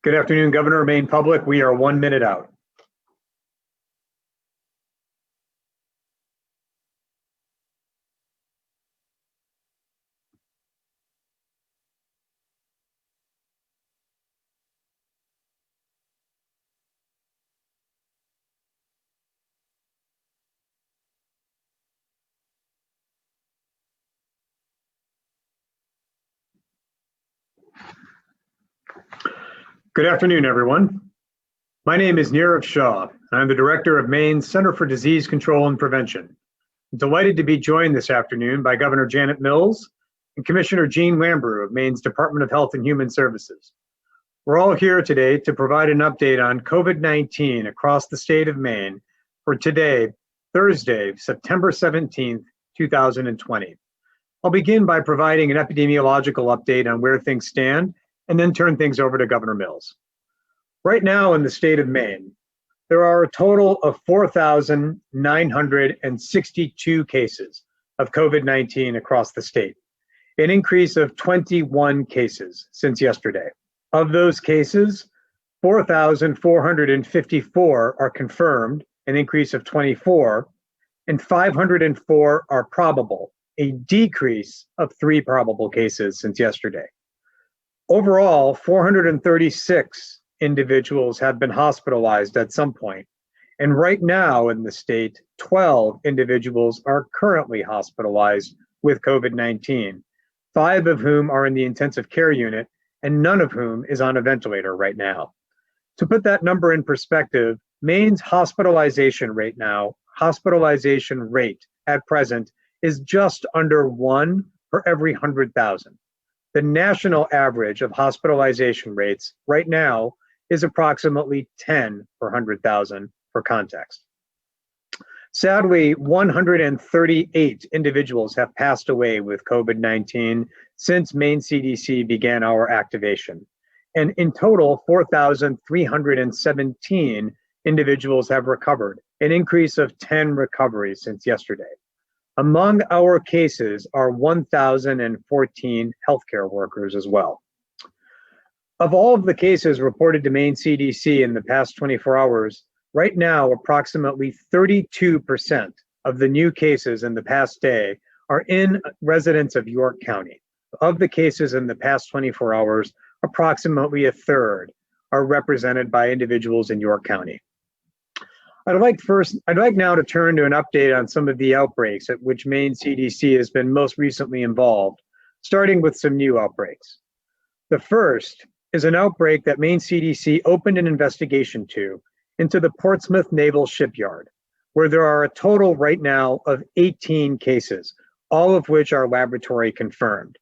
Good afternoon, Governor, Maine public. We are 1 minute out. Good afternoon, everyone. My name is Nirav Shah, and I'm the Director of Maine's Center for Disease Control and Prevention. I'm delighted to be joined this afternoon by Governor Janet Mills and Commissioner Jean Lambrew of Maine's Department of Health and Human Services. We're all here today to provide an update on COVID-19 across the state of Maine for today, Thursday, September 17th, 2020. I'll begin by providing an epidemiological update on where things stand and then turn things over to Governor Mills. Right now in the state of Maine, there are a total of 4,962 cases of COVID-19 across the state, an increase of 21 cases since yesterday. Of those cases, 4,454 are confirmed, an increase of 24, and 504 are probable, a decrease of 3 probable cases since yesterday. Overall, 436 individuals have been hospitalized at some point, and right now in the state, 12 individuals are currently hospitalized with COVID-19, 5 of whom are in the intensive care unit, and none of whom is on a ventilator right now. To put that number in perspective, Maine's hospitalization rate at present is just under 1 per every 100,000. The national average of hospitalization rates right now is approximately 10 per 100,000 for context. Sadly, 138 individuals have passed away with COVID-19 since Maine CDC began our activation. And in total, 4,317 individuals have recovered, an increase of 10 recoveries since yesterday. Among our cases are 1,014 healthcare workers as well. Of all of the cases reported to Maine CDC in the past 24 hours, right now approximately 32% of the new cases in the past day are in residents of York County. Of the cases in the past 24 hours, approximately a third are represented by individuals in York County. I'd like now to turn to an update on some of the outbreaks at which Maine CDC has been most recently involved, starting with some new outbreaks. The first is an outbreak that Maine CDC opened an investigation into the Portsmouth Naval Shipyard, where there are a total right now of 18 cases, all of which are laboratory confirmed.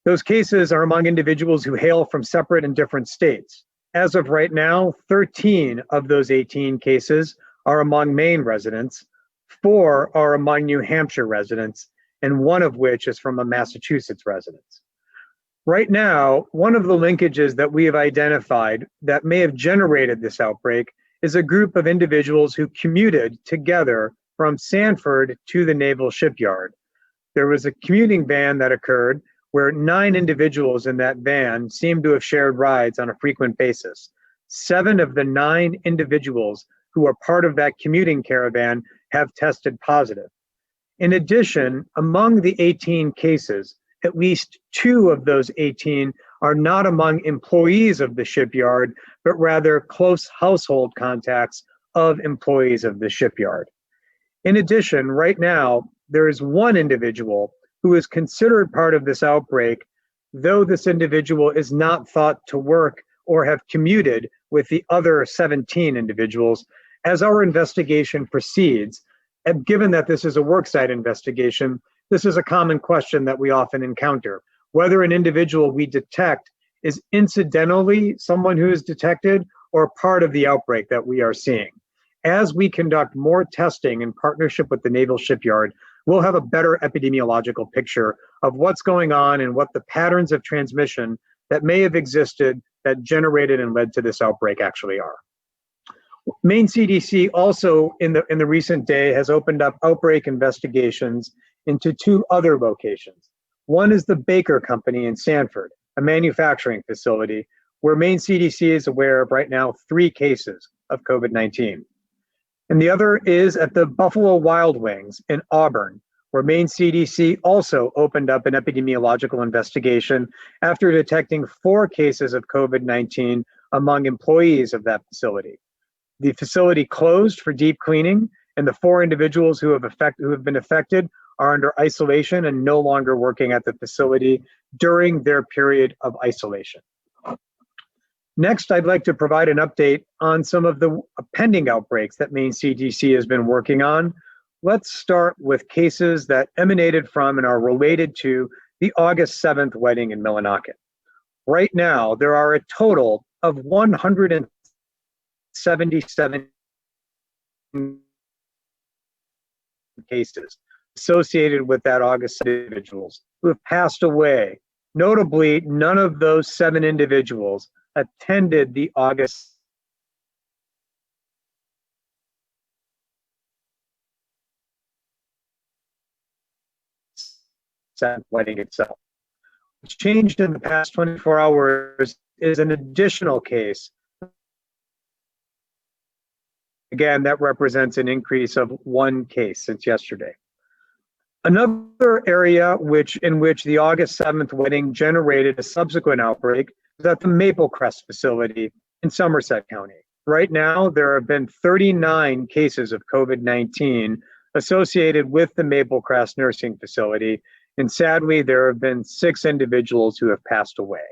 Those cases are among individuals who hail from separate and different states. As of right now, 13 of those 18 cases are among Maine residents, 4 are among New Hampshire residents, and 1 of which is from a Massachusetts resident. Right now, one of the linkages that we have identified that may have generated this outbreak is a group of individuals who commuted together from Sanford to the Naval Shipyard. There was a commuting van that occurred where 9 individuals in that van seemed to have shared rides on a frequent basis. 7 of the 9 individuals who are part of that commuting caravan have tested positive. In addition, among the 18 cases, at least 2 of those 18 are not among employees of the shipyard, but rather close household contacts of employees of the shipyard. In addition, right now, there is 1 individual who is considered part of this outbreak, though this individual is not thought to work or have commuted with the other 17 individuals. As our investigation proceeds, and given that this is a worksite investigation, this is a common question that we often encounter, whether an individual we detect is incidentally someone who is detected or part of the outbreak that we are seeing. As we conduct more testing in partnership with the Naval Shipyard, we'll have a better epidemiological picture of what's going on and what the patterns of transmission that may have existed that generated and led to this outbreak actually are. Maine CDC also in the recent day has opened up outbreak investigations into 2 other locations. One is the Baker Company in Sanford, a manufacturing facility where Maine CDC is aware of right now 3 cases of COVID-19. And the other is at the Buffalo Wild Wings in Auburn, where Maine CDC also opened up an epidemiological investigation after detecting 4 cases of COVID-19 among employees of that facility. The facility closed for deep cleaning, and the 4 individuals who have been affected are under isolation and no longer working at the facility during their period of isolation. Next, I'd like to provide an update on some of the pending outbreaks that Maine CDC has been working on. Let's start with cases that emanated from and are related to the August 7th wedding in Millinocket. Right now, there are a total of 177 cases associated with that August individuals who have passed away. Notably, none of those 7 individuals attended the August wedding itself. What's changed in the past 24 hours is an additional case. Again, that represents an increase of 1 case since yesterday. Another area in which the August 7th wedding generated a subsequent outbreak is at the Maple Crest facility in Somerset County. Right now, there have been 39 cases of COVID-19 associated with the Maple Crest nursing facility, and sadly, there have been 6 individuals who have passed away.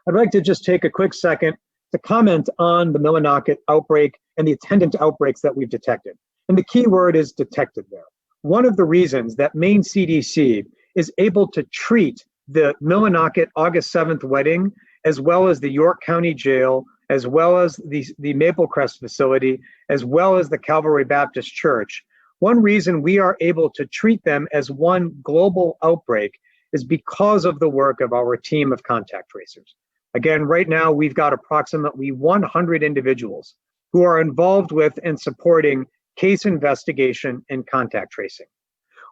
I'd like to just take a quick second to comment on the Millinocket outbreak and the attendant outbreaks that we've detected. And the key word is detected there. One of the reasons that Maine CDC is able to treat the Millinocket August 7th wedding, as well as the York County Jail, as well as the Maple Crest facility, as well as the Calvary Baptist Church, one reason we are able to treat them as one global outbreak is because of the work of our team of contact tracers. Again, right now, we've got approximately 100 individuals who are involved with and supporting case investigation and contact tracing.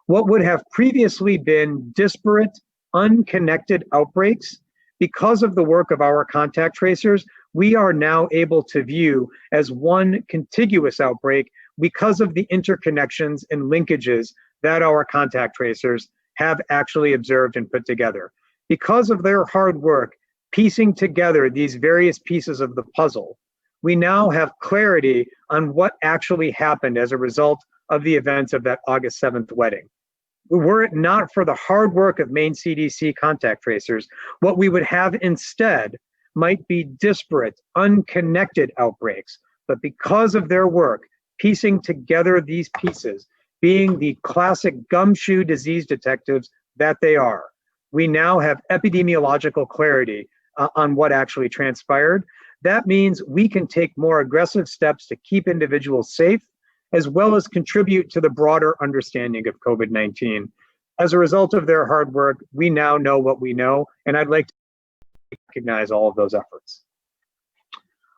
What would have previously been disparate, unconnected outbreaks, because of the work of our contact tracers, we are now able to view as one contiguous outbreak because of the interconnections and linkages that our contact tracers have actually observed and put together. Because of their hard work piecing together these various pieces of the puzzle, we now have clarity on what actually happened as a result of the events of that August 7th wedding. Were it not for the hard work of Maine CDC contact tracers, what we would have instead might be disparate, unconnected outbreaks. But because of their work, piecing together these pieces, being the classic gumshoe disease detectives that they are, we now have epidemiological clarity on what actually transpired. That means we can take more aggressive steps to keep individuals safe, as well as contribute to the broader understanding of COVID-19. As a result of their hard work, we now know what we know, and I'd like to recognize all of those efforts.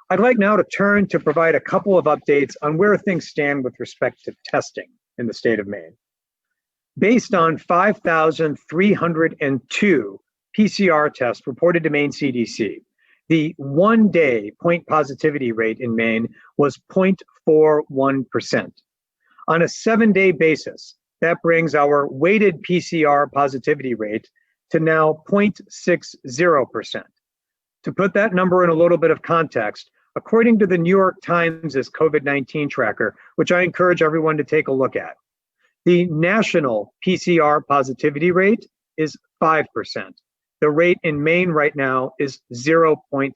I'd like now to turn to provide a couple of updates on where things stand with respect to testing in the state of Maine. Based on 5,302 PCR tests reported to Maine CDC, the one-day point positivity rate in Maine was 0.41%. On a 7-day basis, that brings our weighted PCR positivity rate to now 0.60%. To put that number in a little bit of context, according to the New York Times' COVID-19 tracker, which I encourage everyone to take a look at, the national PCR positivity rate is 5%. The rate in Maine right now is 0.6%.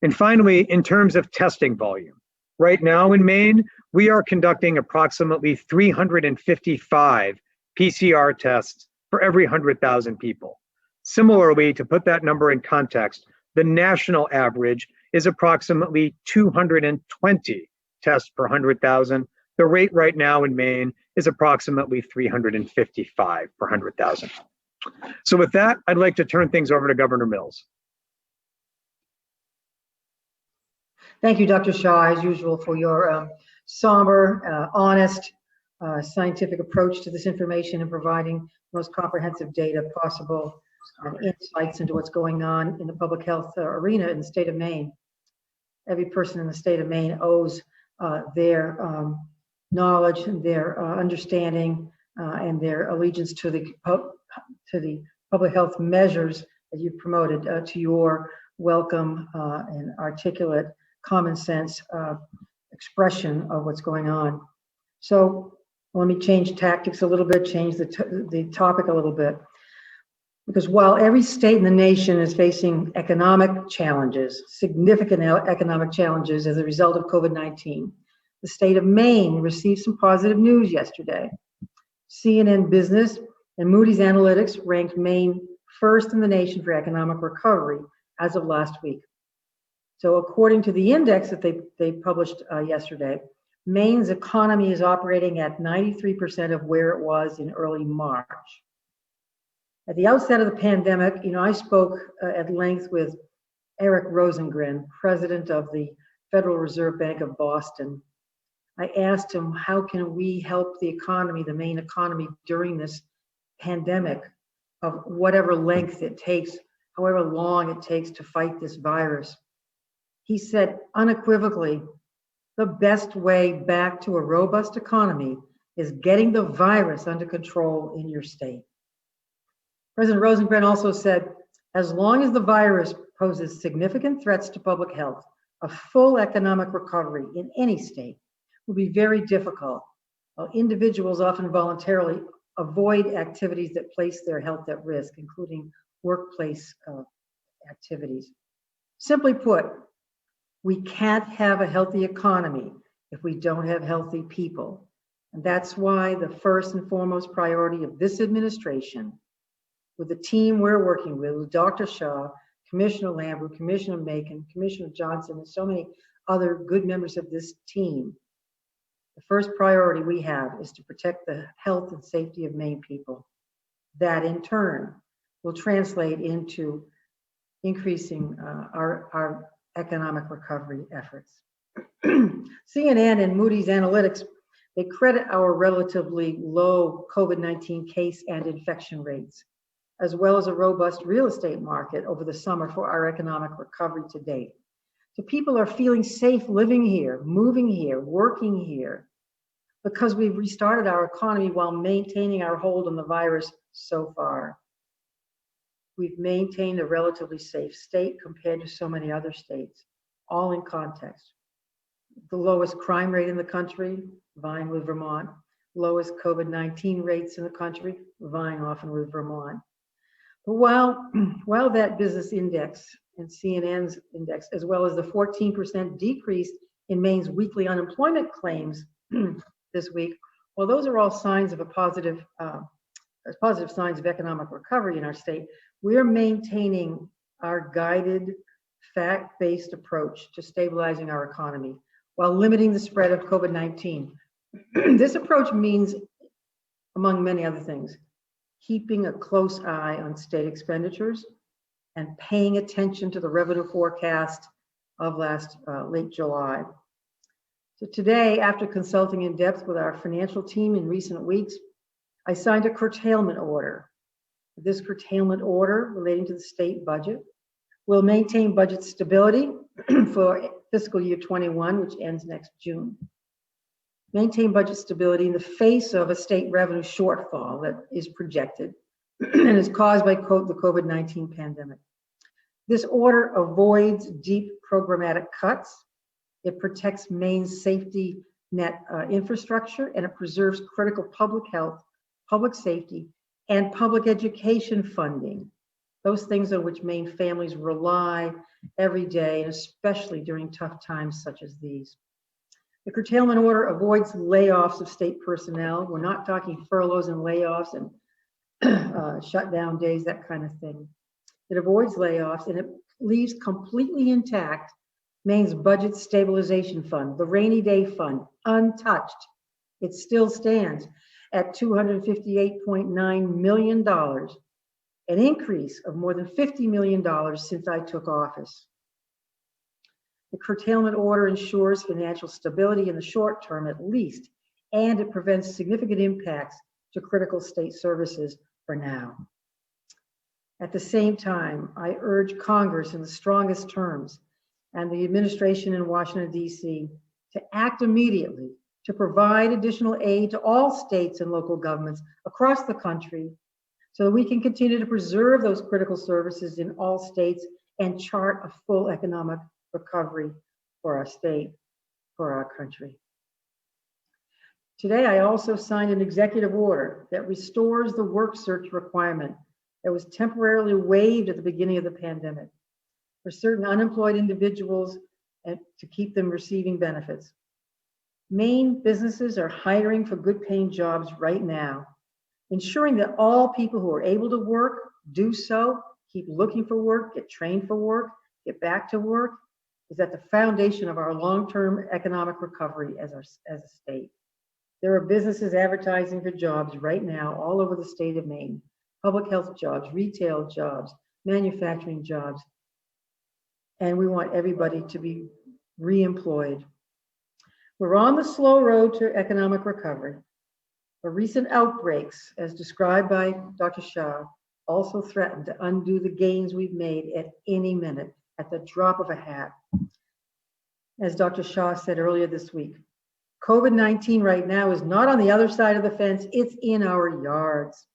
And finally, in terms of testing volume, right now in Maine, we are conducting approximately 355 PCR tests for every 100,000 people. Similarly, to put that number in context, the national average is approximately 220 tests per 100,000. The rate right now in Maine is approximately 355 per 100,000. So with that, I'd like to turn things over to Governor Mills. Thank you, Dr. Shaw, as usual, for your somber, honest, scientific approach to this information and providing the most comprehensive data possible and insights into what's going on in the public health arena in the state of Maine. Every person in the state of Maine owes their knowledge and their understanding and their allegiance to the public health measures that you've promoted to your welcome and articulate common sense expression of what's going on. So let me change tactics a little bit, change the topic a little bit. Because while every state in the nation is facing economic challenges, significant economic challenges as a result of COVID-19, the state of Maine received some positive news yesterday. CNN Business and Moody's Analytics ranked Maine first in the nation for economic recovery as of last week. So according to the index that they published yesterday, Maine's economy is operating at 93% of where it was in early March. At the outset of the pandemic, I spoke at length with Eric Rosengren, president of the Federal Reserve Bank of Boston. I asked him, how can we help the economy, the Maine economy, during this pandemic of whatever length it takes, however long it takes to fight this virus? He said unequivocally, the best way back to a robust economy is getting the virus under control in your state. President Rosengren also said, as long as the virus poses significant threats to public health, a full economic recovery in any state will be very difficult. Individuals often voluntarily avoid activities that place their health at risk, including workplace activities. Simply put, we can't have a healthy economy if we don't have healthy people. And that's why the first and foremost priority of this administration, with the team we're working with Dr. Shaw, Commissioner Lambert, Commissioner Macon, Commissioner Johnson, and so many other good members of this team, the first priority we have is to protect the health and safety of Maine people. That in turn will translate into increasing our economic recovery efforts. CNN and Moody's Analytics, they credit our relatively low COVID-19 case and infection rates, as well as a robust real estate market over the summer for our economic recovery to date. So people are feeling safe living here, moving here, working here, because we've restarted our economy while maintaining our hold on the virus so far. We've maintained a relatively safe state compared to so many other states, all in context. The lowest crime rate in the country, vying with Vermont. Lowest COVID-19 rates in the country, vying often with Vermont. But while that business index and CNN's index, as well as the 14% decrease in Maine's weekly unemployment claims this week, well, those are all signs of positive signs of economic recovery in our state. We're maintaining our guided, fact-based approach to stabilizing our economy while limiting the spread of COVID-19. This approach means, among many other things, keeping a close eye on state expenditures and paying attention to the revenue forecast of late July. So today, after consulting in depth with our financial team in recent weeks, I signed a curtailment order. This curtailment order relating to the state budget will maintain budget stability for fiscal year 21, which ends next June. Maintain budget stability in the face of a state revenue shortfall that is projected and is caused by, quote, the COVID-19 pandemic. This order avoids deep programmatic cuts. It protects Maine's safety net infrastructure, and it preserves critical public health, public safety, and public education funding, those things on which Maine families rely every day, and especially during tough times such as these. The curtailment order avoids layoffs of state personnel. We're not talking furloughs and layoffs and shutdown days, that kind of thing. It avoids layoffs, and it leaves completely intact Maine's budget stabilization fund, the rainy day fund, untouched. It still stands at $258.9 million, an increase of more than $50 million since I took office. The curtailment order ensures financial stability in the short term at least, and it prevents significant impacts to critical state services for now. At the same time, I urge Congress in the strongest terms and the administration in Washington, D.C. to act immediately to provide additional aid to all states and local governments across the country so that we can continue to preserve those critical services in all states and chart a full economic recovery for our state, for our country. Today, I also signed an executive order that restores the work search requirement that was temporarily waived at the beginning of the pandemic for certain unemployed individuals and to keep them receiving benefits. Maine businesses are hiring for good paying jobs right now, ensuring that all people who are able to work do so, keep looking for work, get trained for work, get back to work, is at the foundation of our long-term economic recovery as a state. There are businesses advertising for jobs right now all over the state of Maine, public health jobs, retail jobs, manufacturing jobs, and we want everybody to be re-employed. We're on the slow road to economic recovery. The recent outbreaks, as described by Dr. Shah, also threaten to undo the gains we've made at any minute, at the drop of a hat. As Dr. Shah said earlier this week, COVID-19 right now is not on the other side of the fence, it's in our yards.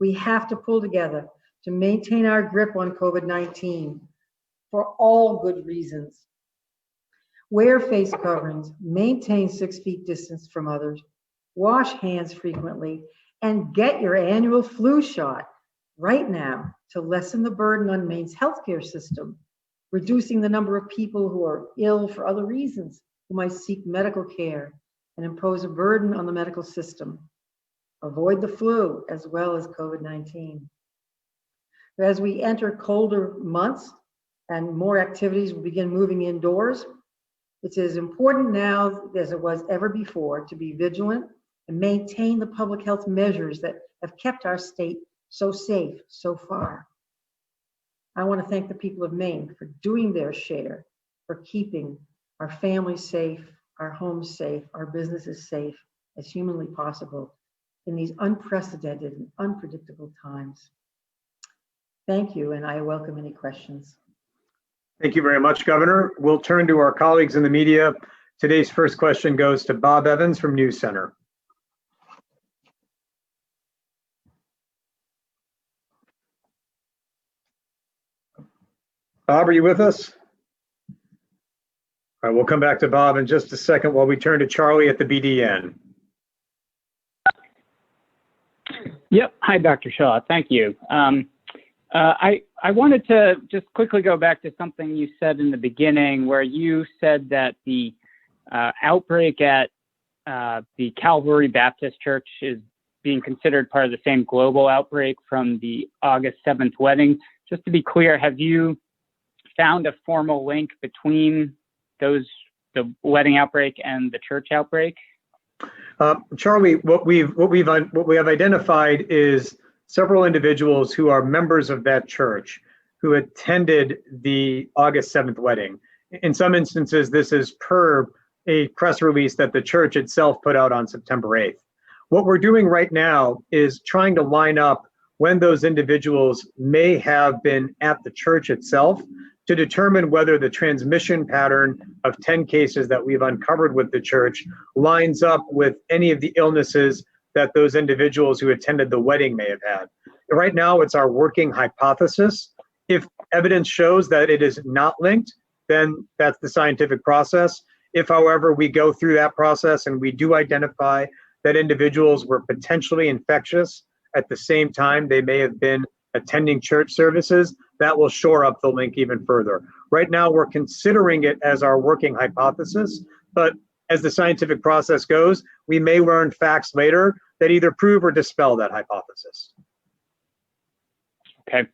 We have to pull together to maintain our grip on COVID-19 for all good reasons. Wear face coverings, maintain 6 feet distance from others, wash hands frequently, and get your annual flu shot right now to lessen the burden on Maine's healthcare system, reducing the number of people who are ill for other reasons, who might seek medical care and impose a burden on the medical system. Avoid the flu as well as COVID-19. As we enter colder months and more activities will begin moving indoors, it's as important now as it was ever before to be vigilant and maintain the public health measures that have kept our state so safe so far. I want to thank the people of Maine for doing their share, for keeping our families safe, our homes safe, our businesses safe as humanly possible in these unprecedented and unpredictable times. Thank you, and I welcome any questions. Thank you very much, Governor. We'll turn to our colleagues in the media. Today's first question goes to Bob Evans from News Center. Bob, are you with us? All right, we'll come back to Bob in just a second while we turn to Charlie at the BDN. Yep. Hi, Dr. Shaw. Thank you. I wanted to just quickly go back to something you said in the beginning, where you said that the outbreak at the Calvary Baptist Church is being considered part of the same global outbreak from the August 7th wedding. Just to be clear, have you found a formal link between the wedding outbreak and the church outbreak? Charlie, what we have identified is several individuals who are members of that church who attended the August 7th wedding. In some instances, this is per a press release that the church itself put out on September 8th. What we're doing right now is trying to line up when those individuals may have been at the church itself to determine whether the transmission pattern of 10 cases that we've uncovered with the church lines up with any of the illnesses that those individuals who attended the wedding may have had. Right now, it's our working hypothesis. If evidence shows that it is not linked, then that's the scientific process. If, however, we go through that process and we do identify that individuals were potentially infectious at the same time they may have been attending church services, that will shore up the link even further. Right now, we're considering it as our working hypothesis, but as the scientific process goes, we may learn facts later that either prove or dispel that hypothesis. Okay.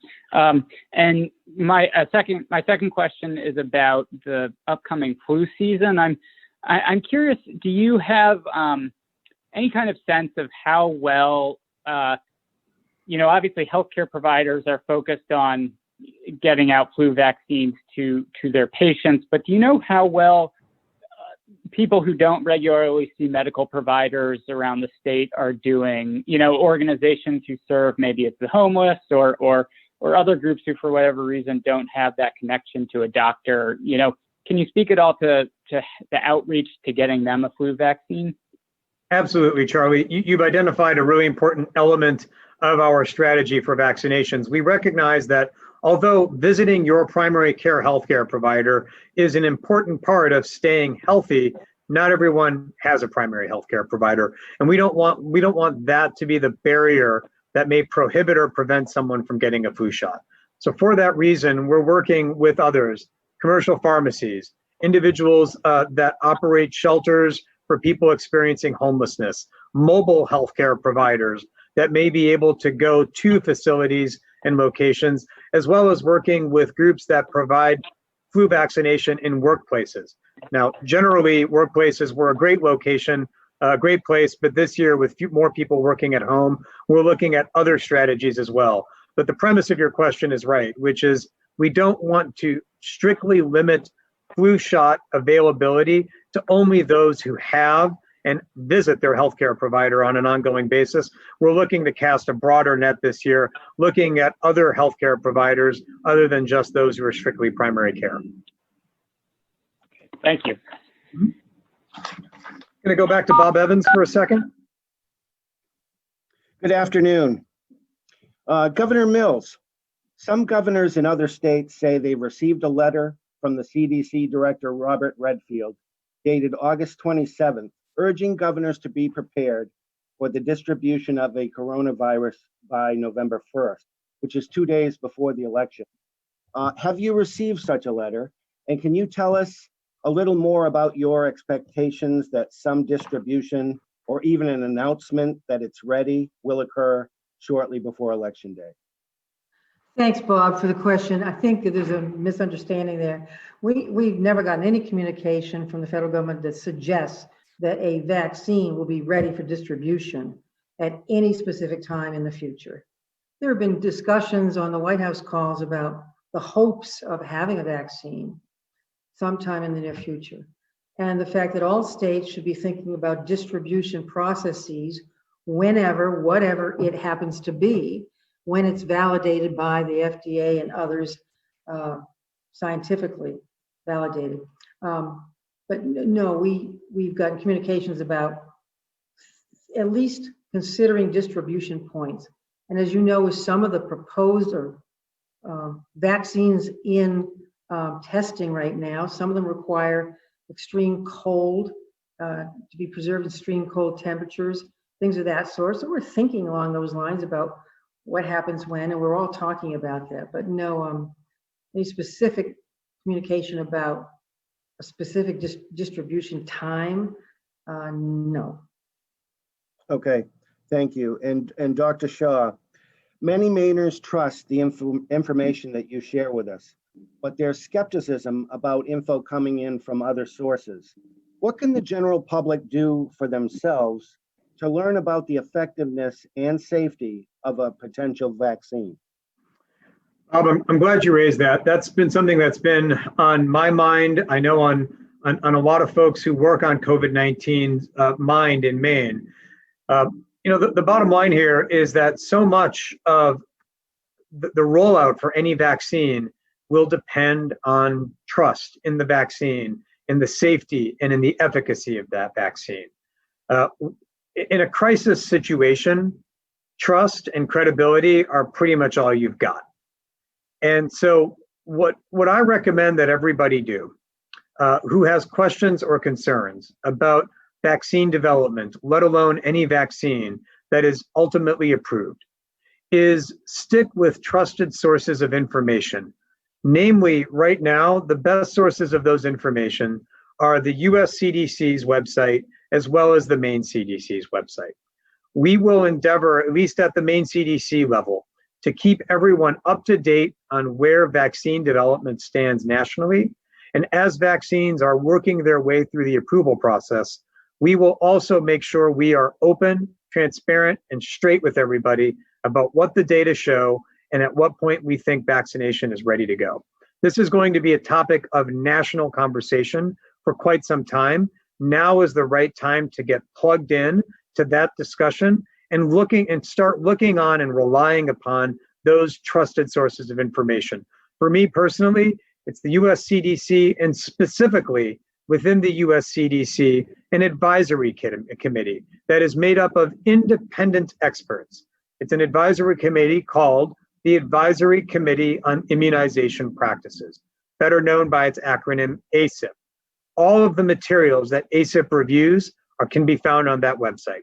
And my second question is about the upcoming flu season. I'm curious, do you have any kind of sense of how well, obviously healthcare providers are focused on getting out flu vaccines to their patients, but do you know how well people who don't regularly see medical providers around the state are doing, organizations who serve, maybe it's the homeless or or other groups who, for whatever reason, don't have that connection to a doctor, can you speak at all to the outreach to getting them a flu vaccine? Absolutely, Charlie. You've identified a really important element of our strategy for vaccinations. We recognize that although visiting your primary care healthcare provider is an important part of staying healthy, not everyone has a primary healthcare provider, and we don't want that to be the barrier that may prohibit or prevent someone from getting a flu shot. So for that reason, we're working with others, commercial pharmacies, individuals that operate shelters for people experiencing homelessness, mobile healthcare providers that may be able to go to facilities and locations, as well as working with groups that provide flu vaccination in workplaces. Now, generally, workplaces were a great location, a great place, but this year with more people working at home, we're looking at other strategies as well. But the premise of your question is right, which is we don't want to strictly limit flu shot availability to only those who have and visit their healthcare provider on an ongoing basis. We're looking to cast a broader net this year, looking at other healthcare providers other than just those who are strictly primary care. Thank you. Going to go back to Bob Evans for a second. Good afternoon. Governor Mills, some governors in other states say they received a letter from the CDC Director Robert Redfield, dated August 27th, urging governors to be prepared for the distribution of a coronavirus by November 1st, which is 2 days before the election. Have you received such a letter? And can you tell us a little more about your expectations that some distribution or even an announcement that it's ready will occur shortly before Election Day? Thanks, Bob, for the question. I think that there's a misunderstanding there. We've never gotten any communication from the federal government that suggests that a vaccine will be ready for distribution at any specific time in the future. There have been discussions on the White House calls about the hopes of having a vaccine sometime in the near future, and the fact that all states should be thinking about distribution processes whenever, whatever it happens to be, when it's validated by the FDA and others, scientifically validated. But no, we've gotten communications about at least considering distribution points. And as you know, with some of the proposed vaccines in testing right now, some of them require extreme cold, to be preserved in extreme cold temperatures, things of that sort. So we're thinking along those lines about what happens when, and we're all talking about that, but no any specific communication about a specific distribution time, no. Okay, thank you. And Dr. Shaw, many Mainers trust the information that you share with us, but there's skepticism about info coming in from other sources. What can the general public do for themselves to learn about the effectiveness and safety of a potential vaccine? Bob, I'm glad you raised that. That's been something that's been on my mind. I know on a lot of folks who work on COVID-19 mind in Maine. The bottom line here is that so much of the rollout for any vaccine will depend on trust in the vaccine, in the safety, and in the efficacy of that vaccine. In a crisis situation, trust and credibility are pretty much all you've got. And so what I recommend that everybody do who has questions or concerns about vaccine development, let alone any vaccine that is ultimately approved, is stick with trusted sources of information. Namely, right now, the best sources of those information are the US CDC's website, as well as the Maine CDC's website. We will endeavor, at least at the Maine CDC level, to keep everyone up to date on where vaccine development stands nationally. And as vaccines are working their way through the approval process, we will also make sure we are open, transparent, and straight with everybody about what the data show and at what point we think vaccination is ready to go. This is going to be a topic of national conversation for quite some time. Now is the right time to get plugged in to that discussion and start looking on and relying upon those trusted sources of information. For me personally, it's the US CDC, and specifically within the US CDC, an advisory committee that is made up of independent experts. It's an advisory committee called the Advisory Committee on Immunization Practices, better known by its acronym ACIP. All of the materials that ACIP reviews can be found on that website.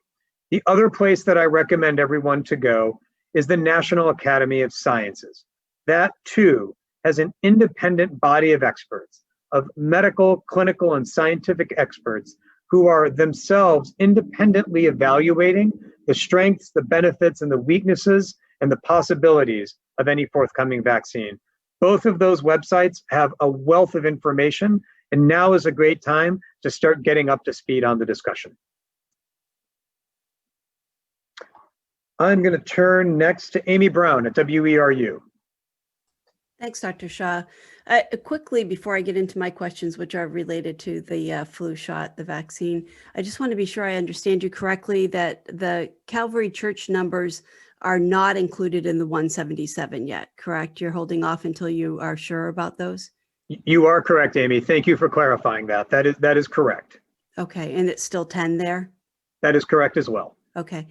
The other place that I recommend everyone to go is the National Academy of Sciences. That too has an independent body of experts, of medical, clinical, and scientific experts who are themselves independently evaluating the strengths, the benefits, and the weaknesses and the possibilities of any forthcoming vaccine. Both of those websites have a wealth of information, and now is a great time to start getting up to speed on the discussion. I'm going to turn next to Amy Brown at WERU. Thanks, Dr. Shah. Quickly, before I get into my questions, which are related to the flu shot, the vaccine, I just want to be sure I understand you correctly that the Calvary Church numbers are not included in the 177 yet, correct? You're holding off until you are sure about those? You are correct, Amy. Thank you for clarifying that. That is correct. Okay, and it's still 10 there? That is correct as well. Okay.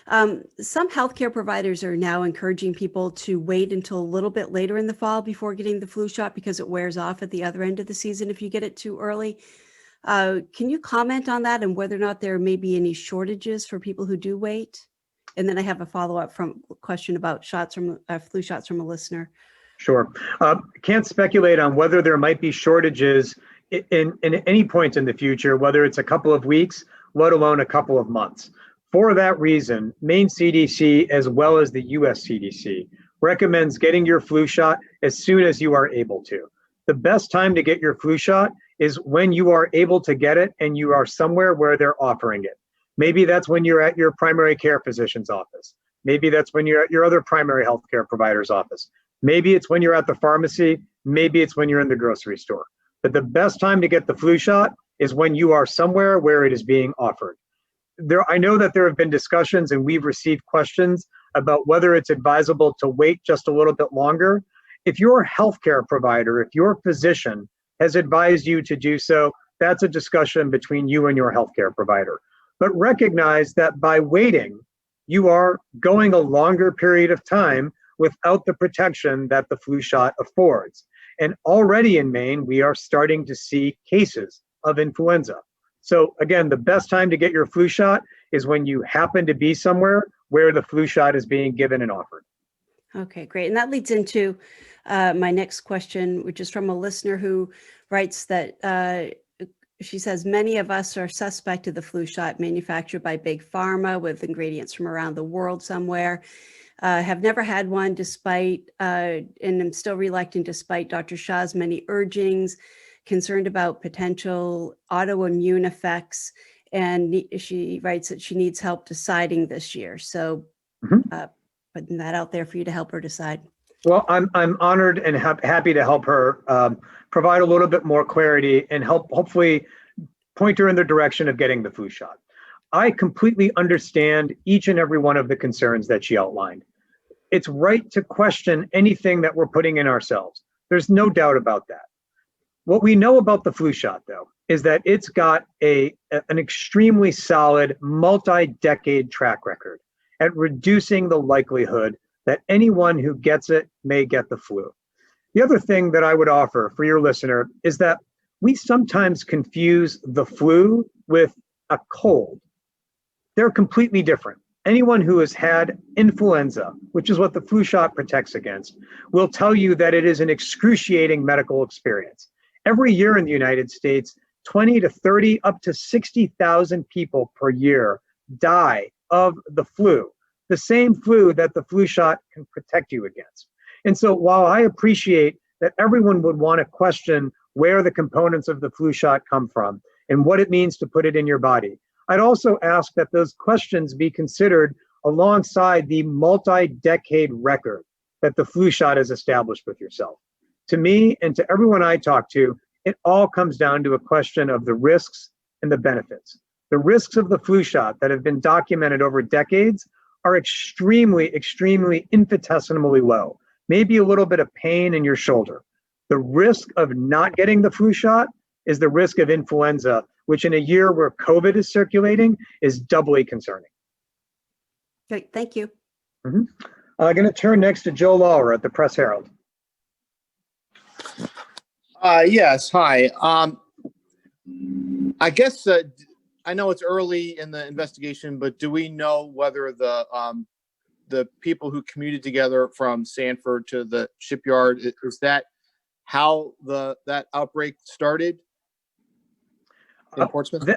Some healthcare providers are now encouraging people to wait until a little bit later in the fall before getting the flu shot because it wears off at the other end of the season if you get it too early. Can you comment on that and whether or not there may be any shortages for people who do wait? And then I have a follow-up question about shots from flu shots from a listener. Sure. Can't speculate on whether there might be shortages in any point in the future, whether it's a couple of weeks, let alone a couple of months. For that reason, Maine CDC, as well as the US CDC, recommends getting your flu shot as soon as you are able to. The best time to get your flu shot is when you are able to get it and you are somewhere where they're offering it. Maybe that's when you're at your primary care physician's office. Maybe that's when you're at your other primary healthcare provider's office. Maybe it's when you're at the pharmacy. Maybe it's when you're in the grocery store. But the best time to get the flu shot is when you are somewhere where it is being offered. I know that there have been discussions and we've received questions about whether it's advisable to wait just a little bit longer. If your healthcare provider, if your physician has advised you to do so, that's a discussion between you and your healthcare provider. But recognize that by waiting, you are going a longer period of time without the protection that the flu shot affords. And already in Maine, we are starting to see cases of influenza. So again, the best time to get your flu shot is when you happen to be somewhere where the flu shot is being given and offered. Okay, great. And that leads into my next question, which is from a listener who writes that she says, many of us are suspect of the flu shot manufactured by Big Pharma with ingredients from around the world somewhere. Have never had one despite, and I'm still reluctant despite Dr. Shah's many urgings, concerned about potential autoimmune effects. And she writes that she needs help deciding this year. So putting that out there for you to help her decide. Well, I'm honored and happy to help her provide a little bit more clarity and hopefully point her in the direction of getting the flu shot. I completely understand each and every one of the concerns that she outlined. It's right to question anything that we're putting in ourselves. There's no doubt about that. What we know about the flu shot, though, is that it's got an extremely solid multi-decade track record at reducing the likelihood that anyone who gets it may get the flu. The other thing that I would offer for your listener is that we sometimes confuse the flu with a cold. They're completely different. Anyone who has had influenza, which is what the flu shot protects against, will tell you that it is an excruciating medical experience. Every year in the United States, 20 to 30, up to 60,000 people per year die of the flu, the same flu that the flu shot can protect you against. And so while I appreciate that everyone would want to question where the components of the flu shot come from and what it means to put it in your body, I'd also ask that those questions be considered alongside the multi-decade record that the flu shot has established with yourself. To me and to everyone I talk to, it all comes down to a question of the risks and the benefits. The risks of the flu shot that have been documented over decades are extremely, extremely infinitesimally low. Maybe a little bit of pain in your shoulder. The risk of not getting the flu shot is the risk of influenza, which in a year where COVID is circulating is doubly concerning. Great, thank you. I'm going to turn next to Joe Lawler at the Press Herald. Yes, hi. I guess I know it's early in the investigation, but do we know whether the people who commuted together from Sanford to the shipyard, is that how that outbreak started in Portsmouth?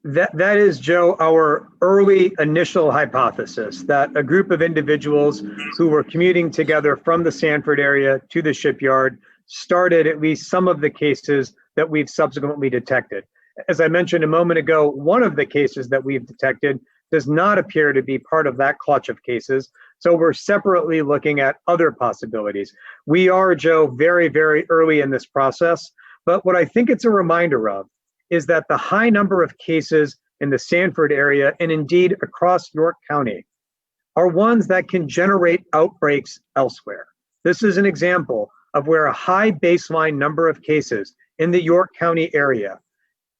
That is, Joe, our early initial hypothesis that a group of individuals who were commuting together from the Sanford area to the shipyard started at least some of the cases that we've subsequently detected. As I mentioned a moment ago, one of the cases that we've detected does not appear to be part of that clutch of cases. So we're separately looking at other possibilities. We are, Joe, very, very early in this process. But what I think it's a reminder of is that the high number of cases in the Sanford area and indeed across York County are ones that can generate outbreaks elsewhere. This is an example of where a high baseline number of cases in the York County area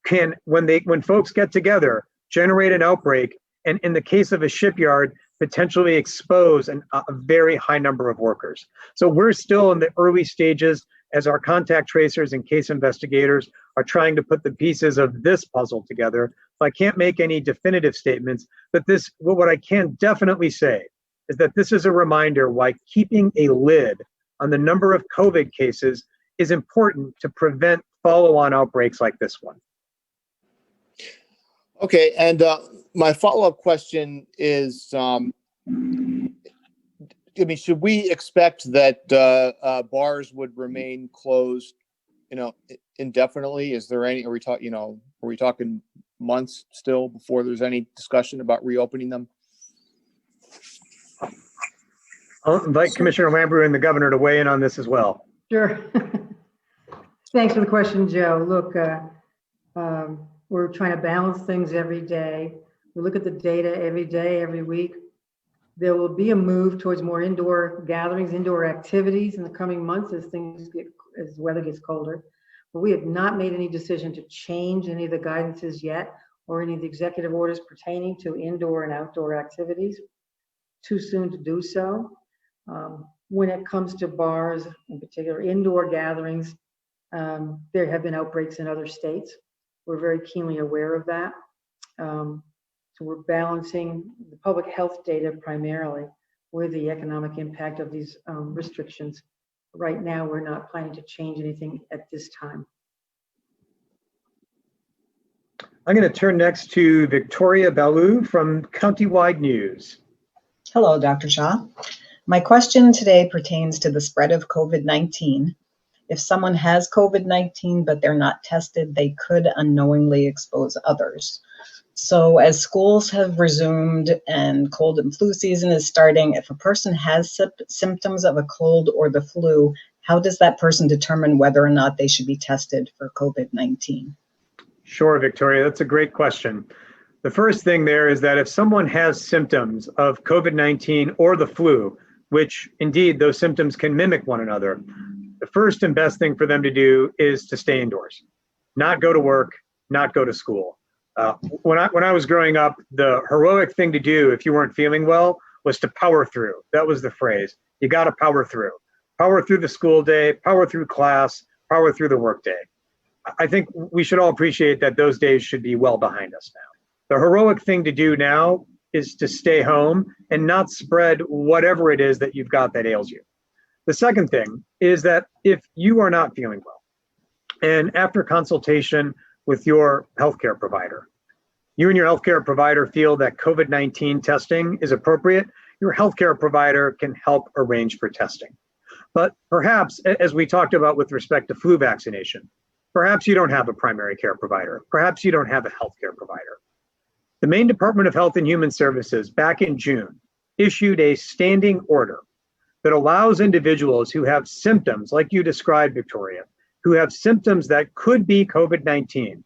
can, when folks get together, generate an outbreak, and in the case of a shipyard, potentially expose a very high number of workers. So we're still in the early stages as our contact tracers and case investigators are trying to put the pieces of this puzzle together. So I can't make any definitive statements, but what I can definitely say is that this is a reminder why keeping a lid on the number of COVID cases is important to prevent follow-on outbreaks like this one. Okay, and my follow-up question is, should we expect that bars would remain closed, indefinitely? Is there any? Are we talking months still before there's any discussion about reopening them? I'll invite Commissioner Lambrou and the governor to weigh in on this as well. Sure. Thanks for the question, Joe. Look, we're trying to balance things every day. We look at the data every day, every week. There will be a move towards more indoor gatherings, indoor activities in the coming months as weather gets colder. But we have not made any decision to change any of the guidances yet, or any of the executive orders pertaining to indoor and outdoor activities. Too soon to do so. When it comes to bars, in particular indoor gatherings, there have been outbreaks in other states. We're very keenly aware of that. So we're balancing the public health data primarily with the economic impact of these restrictions. Right now, we're not planning to change anything at this time. I'm going to turn next to Victoria Ballou from Countywide News. Hello, Dr. Shaw. My question today pertains to the spread of COVID-19. If someone has COVID-19 but they're not tested, they could unknowingly expose others. So as schools have resumed and cold and flu season is starting, if a person has symptoms of a cold or the flu, how does that person determine whether or not they should be tested for COVID-19? Sure, Victoria, that's a great question. The first thing there is that if someone has symptoms of COVID-19 or the flu, which indeed those symptoms can mimic one another, the first and best thing for them to do is to stay indoors, not go to work, not go to school. When I was growing up, the heroic thing to do if you weren't feeling well was to power through. That was the phrase. You got to power through. Power through the school day, power through class, power through the work day. I think we should all appreciate that those days should be well behind us now. The heroic thing to do now is to stay home and not spread whatever it is that you've got that ails you. The second thing is that if you are not feeling well, and after consultation with your healthcare provider, you and your healthcare provider feel that COVID-19 testing is appropriate, your healthcare provider can help arrange for testing. But perhaps, as we talked about with respect to flu vaccination, perhaps you don't have a primary care provider. Perhaps you don't have a healthcare provider. The Maine Department of Health and Human Services back in June issued a standing order that allows individuals who have symptoms, like you described, Victoria, who have symptoms that could be COVID-19,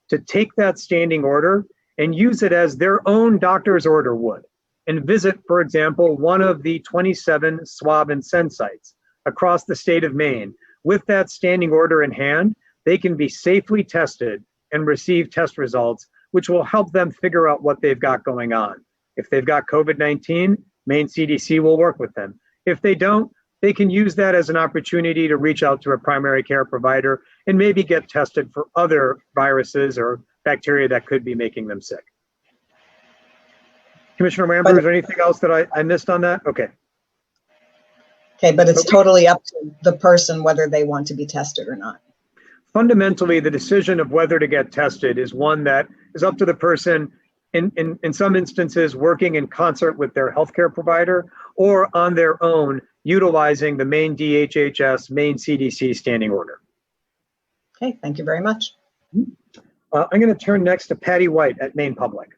to take that standing order and use it as their own doctor's order would. and visit, for example, one of the 27 swab and send sites across the state of Maine. With that standing order in hand, they can be safely tested and receive test results, which will help them figure out what they've got going on. If they've got COVID-19, Maine CDC will work with them. If they don't, they can use that as an opportunity to reach out to a primary care provider and maybe get tested for other viruses or bacteria that could be making them sick. Commissioner Lambert, is there anything else that I missed on that? Okay. Okay, but it's Okay. totally up to the person whether they want to be tested or not. Fundamentally, the decision of whether to get tested is one that is up to the person, in some instances working in concert with their healthcare provider or on their own utilizing the Maine DHHS, Maine CDC standing order. Okay, thank you very much. I'm going to turn next to Patty White at Maine Public.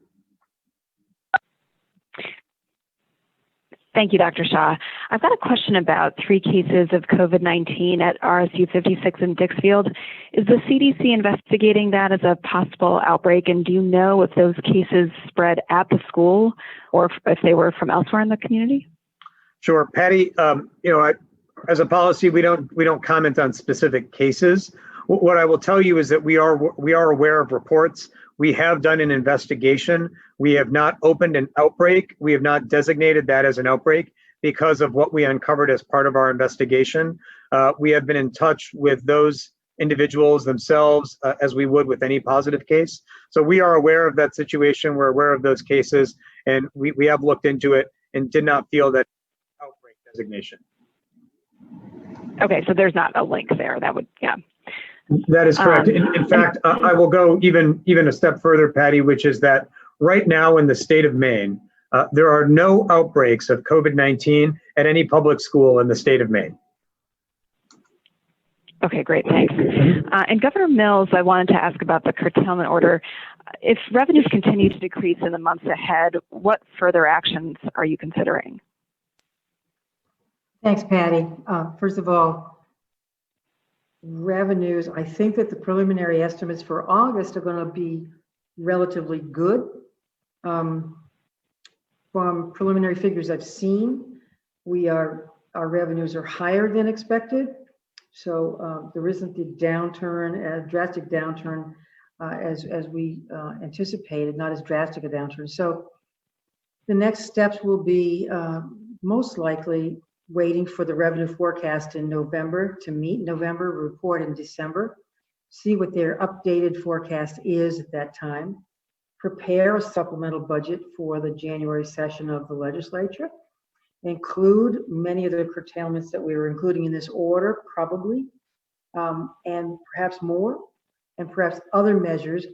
Thank you, Dr. Shaw. I've got a question about 3 cases of COVID-19 at RSU 56 in Dixfield. Is the CDC investigating that as a possible outbreak? And do you know if those cases spread at the school or if they were from elsewhere in the community? Sure, Patty. As a policy, we don't comment on specific cases. What I will tell you is that we are aware of reports. We have done an investigation. We have not opened an outbreak. We have not designated that as an outbreak because of what we uncovered as part of our investigation. We have been in touch with those individuals themselves as we would with any positive case. So we are aware of that situation. We're aware of those cases, and we have looked into it and did not feel that outbreak designation. Okay, so there's not a link there. That would, yeah. That is correct. In fact, I will go even a step further, Patty, which is that right now in the state of Maine, there are no outbreaks of COVID-19 at any public school in the state of Maine. Okay, great, thanks. And Governor Mills, I wanted to ask about the curtailment order. If revenues continue to decrease in the months ahead, what further actions are you considering? Thanks, Patty. First of all, revenues, I think that the preliminary estimates for August are going to be relatively good. From preliminary figures I've seen, our revenues are higher than expected. So there isn't the downturn, a drastic downturn as we anticipated, not as drastic a downturn. So the next steps will be most likely waiting for the revenue forecast in November to meet November, report in December, see what their updated forecast is at that time, prepare a supplemental budget for the January session of the legislature, include many of the curtailments that we were including in this order, probably, and perhaps more, and perhaps other measures.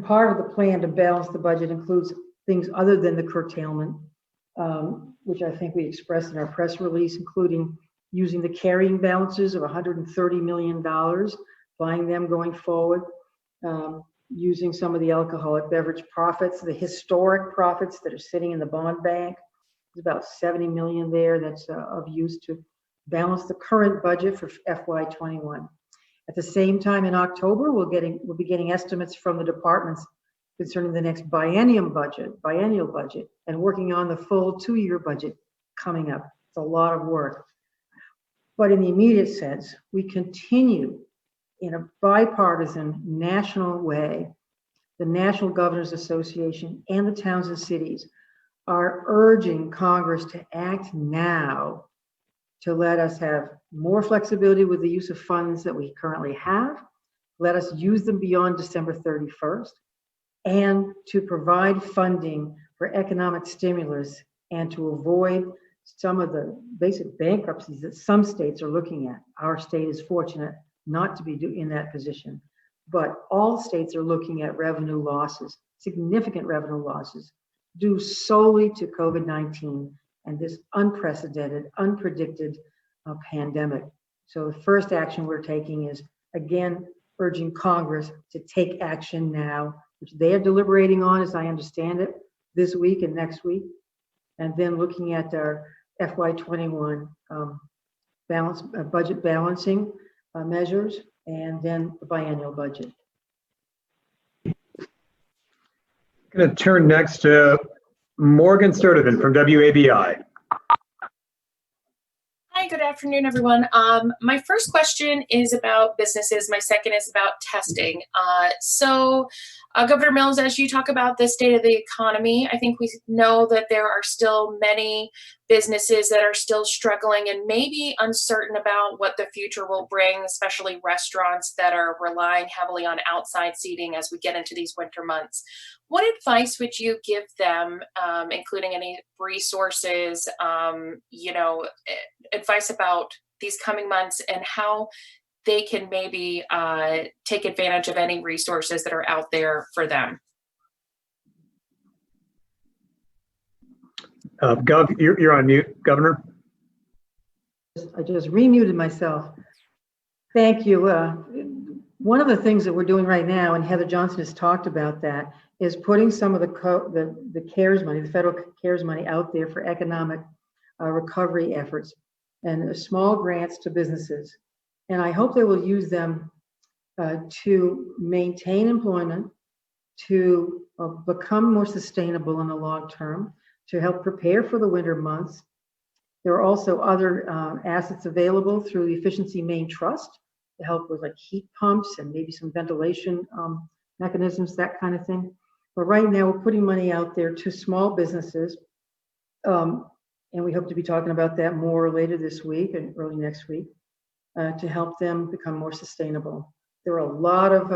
Part of the plan to balance the budget includes things other than the curtailment, which I think we expressed in our press release, including using the carrying balances of $130 million, buying them going forward, using some of the alcoholic beverage profits, the historic profits that are sitting in the bond bank. There's about $70 million there that's of use to balance the current budget for FY21. At the same time, in October, we'll be getting estimates from the departments concerning the next biennial budget, and working on the full 2-year budget coming up. It's a lot of work. But in the immediate sense, we continue in a bipartisan national way. The National Governors Association and the towns and cities are urging Congress to act now to let us have more flexibility with the use of funds that we currently have, let us use them beyond December 31st, and to provide funding for economic stimulus and to avoid some of the basic bankruptcies that some states are looking at. Our state is fortunate not to be in that position, but all states are looking at revenue losses, significant revenue losses, due solely to COVID-19 and this unprecedented, unpredicted pandemic. So the first action we're taking is, again, urging Congress to take action now, which they are deliberating on, as I understand it, this week and next week, and then looking at our FY21 budget balancing measures, and then the biennial budget. I'm going to turn next to Morgan Sturdivant from WABI. Hi, good afternoon, everyone. My first question is about businesses. My second is about testing. Governor Mills, as you talk about the state of the economy, I think we know that there are still many businesses that are still struggling and maybe uncertain about what the future will bring, especially restaurants that are relying heavily on outside seating as we get into these winter months. What advice would you give them, including any resources, advice about these coming months and how they can maybe take advantage of any resources that are out there for them? Gov, you're on mute, Governor. I just remuted myself. Thank you. One of the things that we're doing right now, and Heather Johnson has talked about that, is putting some of the CARES money, the federal CARES money out there for economic recovery efforts and small grants to businesses. And I hope they will use them to maintain employment, to become more sustainable in the long term, to help prepare for the winter months. There are also other assets available through the Efficiency Maine Trust to help with like heat pumps and maybe some ventilation mechanisms, that kind of thing. But right now we're putting money out there to small businesses. And we hope to be talking about that more later this week and early next week to help them become more sustainable. There are a lot of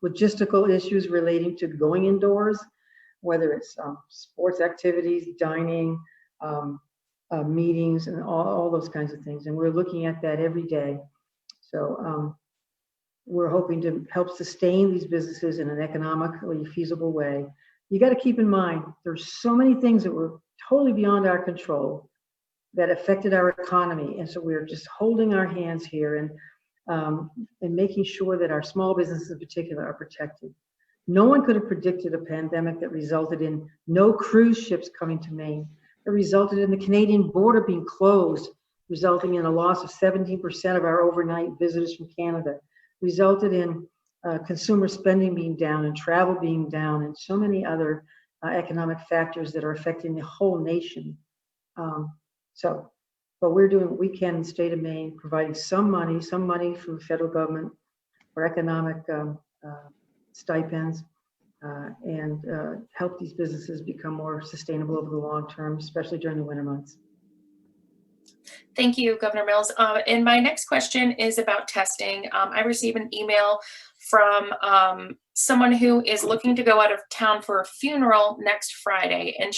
logistical issues relating to going indoors, whether it's sports activities, dining, meetings, and all those kinds of things. And we're looking at that every day. So we're hoping to help sustain these businesses in an economically feasible way. You got to keep in mind, there's so many things that were totally beyond our control that affected our economy. And so we're just holding our hands here and making sure that our small businesses in particular are protected. No one could have predicted a pandemic that resulted in no cruise ships coming to Maine. It resulted in the Canadian border being closed, resulting in a loss of 17% of our overnight visitors from Canada, resulted in consumer spending being down and travel being down and so many other economic factors that are affecting the whole nation. But we're doing what we can in the state of Maine, providing some money from the federal government for economic stipends and help these businesses become more sustainable over the long term, especially during the winter months. Thank you, Governor Mills. And my next question is about testing. I received an email from someone who is looking to go out of town for a funeral next Friday. And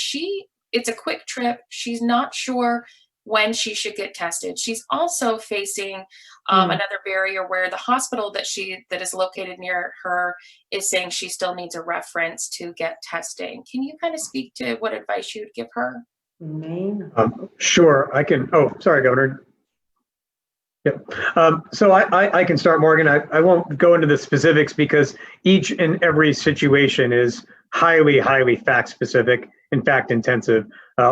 it's a quick trip. She's not sure when she should get tested. She's also facing another barrier where the hospital that is located near her is saying she still needs a reference to get testing. Can you kind of speak to what advice you'd give her? Maine? Sure, I can. Oh, sorry, Governor. Yep. So I can start, Morgan. I won't go into the specifics because each and every situation is highly, highly fact specific and fact intensive,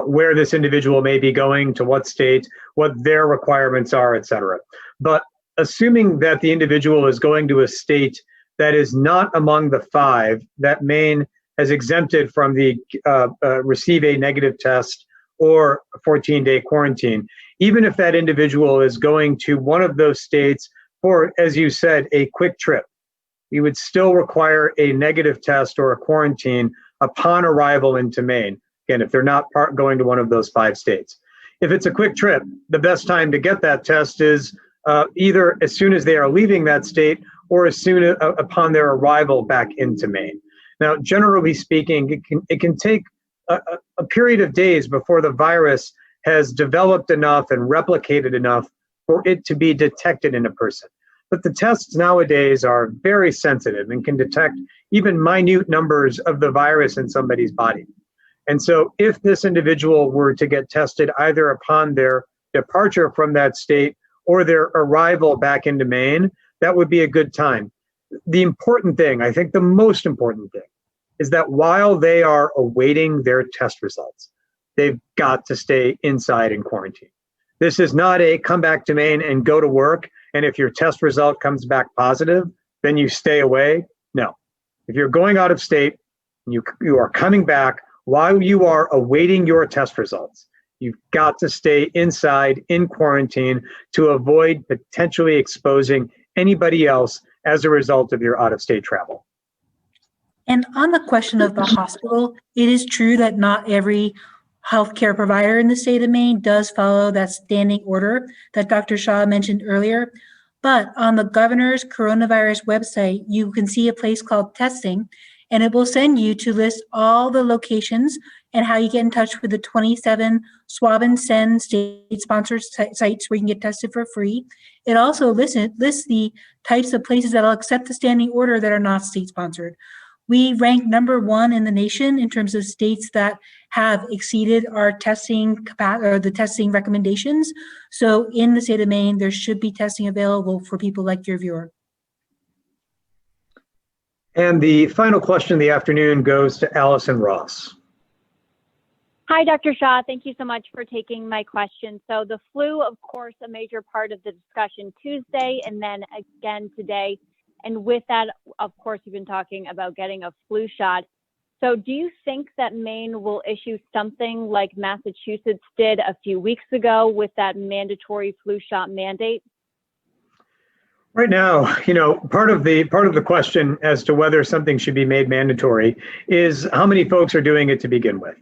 where this individual may be going, to what state, what their requirements are, et cetera. But assuming that the individual is going to a state that is not among the 5 that Maine has exempted from the receive a negative test or a 14-day quarantine, even if that individual is going to one of those states for, as you said, a quick trip, we would still require a negative test or a quarantine upon arrival into Maine. Again, if they're not going to one of those 5 states. If it's a quick trip, the best time to get that test is either as soon as they are leaving that state or as soon upon their arrival back into Maine. Now, generally speaking, it can take a period of days before the virus has developed enough and replicated enough for it to be detected in a person. But the tests nowadays are very sensitive and can detect even minute numbers of the virus in somebody's body. And so if this individual were to get tested either upon their departure from that state or their arrival back into Maine, that would be a good time. The important thing, I think the most important thing, is that while they are awaiting their test results, they've got to stay inside in quarantine. This is not a come back to Maine and go to work, and if your test result comes back positive, then you stay away. No. If you're going out of state, you are coming back, while you are awaiting your test results, you've got to stay inside in quarantine to avoid potentially exposing anybody else as a result of your out-of-state travel. And on the question of the hospital, it is true that not every healthcare provider in the state of Maine does follow that standing order that Dr. Shaw mentioned earlier. But on the governor's coronavirus website, you can see a place called testing, and it will send you to list all the locations and how you get in touch with the 27 Swab and Send state-sponsored sites where you can get tested for free. It also lists the types of places that will accept the standing order that are not state-sponsored. We rank #1 in the nation in terms of states that have exceeded our testing capacity or the testing recommendations. So in the state of Maine, there should be testing available for people like your viewer. And the final question of the afternoon goes to Allison Ross. Hi, Dr. Shaw. Thank you so much for taking my question. So the flu, of course, a major part of the discussion Tuesday and then again today. And with that, of course, you've been talking about getting a flu shot. So do you think that Maine will issue something like Massachusetts did a few weeks ago with that mandatory flu shot mandate? Right now, part of the question as to whether something should be made mandatory is how many folks are doing it to begin with.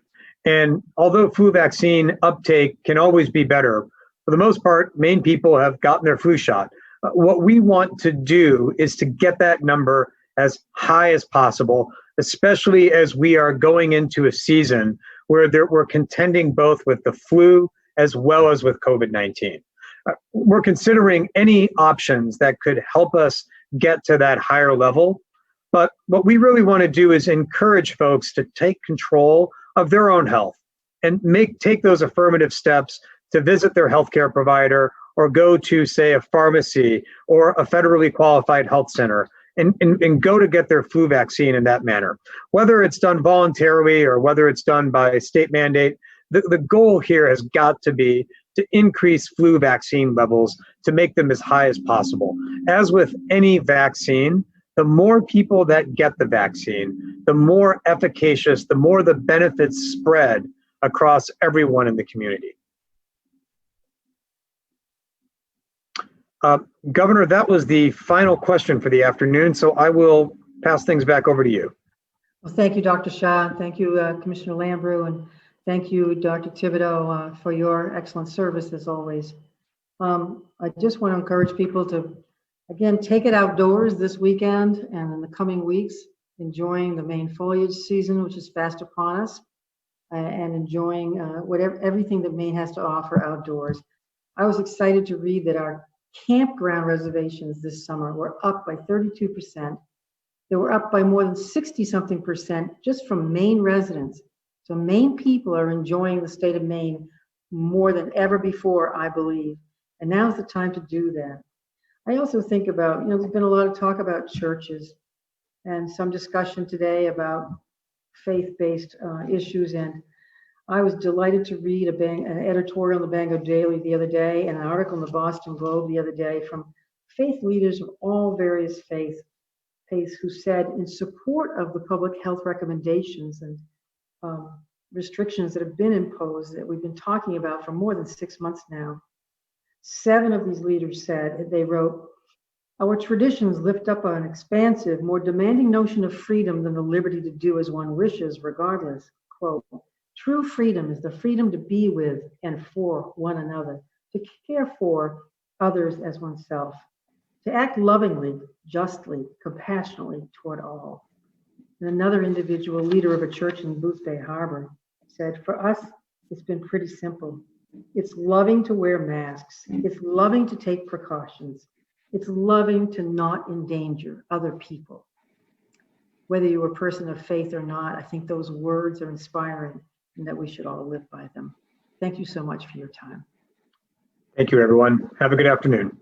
And although flu vaccine uptake can always be better, for the most part, Maine people have gotten their flu shot. What we want to do is to get that number as high as possible, especially as we are going into a season where we're contending both with the flu as well as with COVID-19. We're considering any options that could help us get to that higher level. But what we really want to do is encourage folks to take control of their own health and take those affirmative steps to visit their healthcare provider or go to, say, a pharmacy or a federally qualified health center and go to get their flu vaccine in that manner. Whether it's done voluntarily or whether it's done by state mandate, the goal here has got to be to increase flu vaccine levels to make them as high as possible. As with any vaccine, the more people that get the vaccine, the more efficacious, the more the benefits spread across everyone in the community. Governor, that was the final question for the afternoon, so I will pass things back over to you. Well, thank you, Dr. Shaw. Thank you, Commissioner Lambrou, and thank you, Dr. Thibodeau, for your excellent service as always. I just want to encourage people to, again, take it outdoors this weekend and in the coming weeks, enjoying the Maine foliage season, which is fast upon us, and enjoying everything that Maine has to offer outdoors. I was excited to read that our campground reservations this summer were up by 32%. They were up by more than 60-something% just from Maine residents. So Maine people are enjoying the state of Maine more than ever before, I believe. And now's the time to do that. I also think about, there's been a lot of talk about churches and some discussion today about faith-based issues. And I was delighted to read an editorial in the Bangor Daily the other day and an article in the Boston Globe the other day from faith leaders of all various faiths who said in support of the public health recommendations and restrictions that have been imposed that we've been talking about for more than 6 months now. 7 of these leaders said, they wrote, "Our traditions lift up an expansive, more demanding notion of freedom than the liberty to do as one wishes, regardless." Quote, "True freedom is the freedom to be with and for one another, to care for others as oneself, to act lovingly, justly, compassionately toward all." And another individual, leader of a church in Booth Bay Harbor, said, "For us, it's been pretty simple. It's loving to wear masks. It's loving to take precautions. It's loving to not endanger other people." Whether you're a person of faith or not, I think those words are inspiring and that we should all live by them. Thank you so much for your time. Thank you, everyone. Have a good afternoon.